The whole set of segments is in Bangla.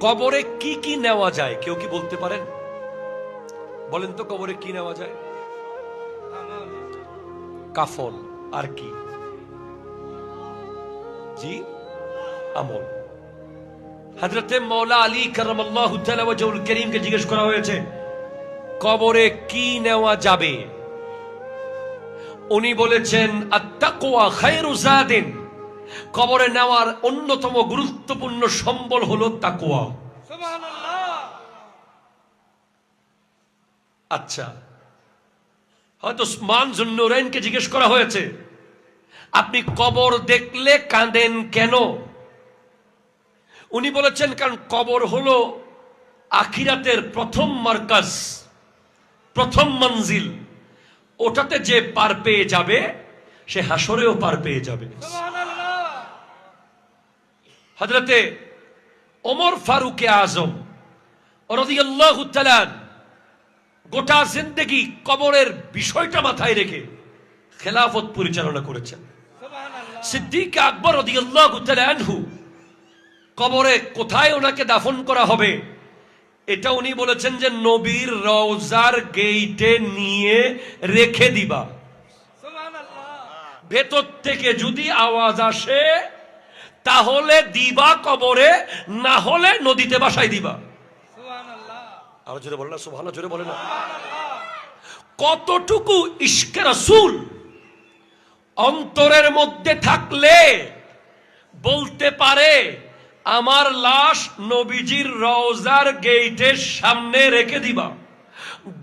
কবরে কি কি নেওয়া যায় কেউ কি বলতে পারেন? বলেন তো কবরে কি নেওয়া যায়? কাফন। আর কি? জি, আমল। হযরতে মাওলা আলী কারামাল্লাহু তাআলা ওয়াজহুল কারীমকে জিজ্ঞেস করা হয়েছে কবরে কি নেওয়া যাবে। উনি বলেছেন আত-তাকওয়া খায়রু যাদিন। কবরে নেওয়ার অন্যতম গুরুত্বপূর্ণ সম্বল হলো তাকওয়া। সুবহানাল্লাহ। আচ্ছা, হয়তো উসমান যুন্নুরাইনকে জিজ্ঞেস করা হয়েছে আপনি কবর দেখলে কাঁদেন কেন? উনি বলেছেন কারণ কবর হলো আখিরাতের প্রথম মার্কাজ, প্রথম মঞ্জিল। ওটাতে যে পার পেয়ে যাবে সে হাসরেও পার পেয়ে যাবে। হযরতে ওমর ফারুক আজম রাদিয়াল্লাহু তাআলা গোটা জিন্দেগি কবরের বিষয়টা মাথায় রেখে খেলাফত পরিচালনা করেছেন। সিদ্দিক আকবর রাদিয়াল্লাহু তাআলা আনহু কবরে কোথায় ওনাকে দাফন করা হবে এটা উনি বলেছেন যে নবীর রওজার গেইটে নিয়ে রেখে দিবা। ভেতর থেকে যদি আওয়াজ আসে তাহলে দিবা কবরে, না হলে নদীতে বাসায় দিবা। আরো জোরে বলেন না সুবহানাল্লাহ, জোরে বলেন না। কতটুকু ইশকে রাসূল অন্তরের মধ্যে থাকলে বলতে পারে আমার লাশ নবীজির রওজার গেইটের সামনে রেখে দিবা।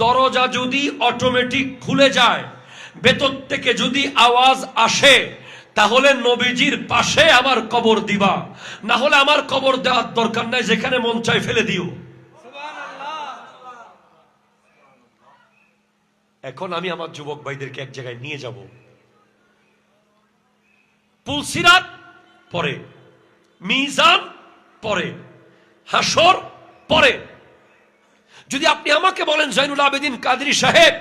দরজা যদি অটোমেটিক খুলে যায়, ভেতর থেকে যদি আওয়াজ আসে তাহলে নবীজির পাশে আমার কবর দিবা, না হলে আমার কবর দেওয়ার দরকার নাই, যেখানে মন চায় ফেলে দিও। এখন আমি আমার যুবক ভাইদেরকে এক জায়গায় নিয়ে যাব। পুলসিরাত পরে, মিজান পরে, হাসর পরে। যদি আপনি আমাকে বলেন জয়নুল আবেদিন কাদরী সাহেব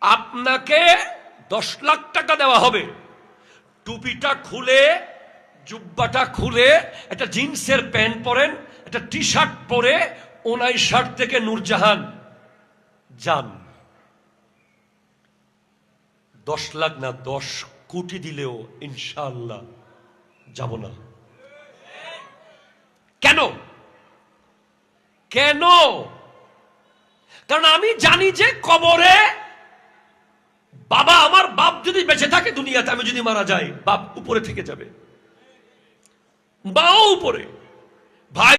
আপনাকে 10 লাখ টাকা দেওয়া হবে, টুপিটা খুলে জুব্বাটা খুলে একটা জিন্সের প্যান্ট পরেন, একটা টি শার্ট পরে 59 থেকে নূরজাহান যান, 10 লাখ না 10 কোটি দিলেও ইনশাআল্লাহ যাব না। কেন? কেন? কারণ আমি জানি যে কবরে বাবা, আমার বাপ যদি বেঁচে থাকে দুনিয়াতে, আমি যদি মারা যাই বাপ উপরে থেকে যাবে, বাও উপরে, ভাই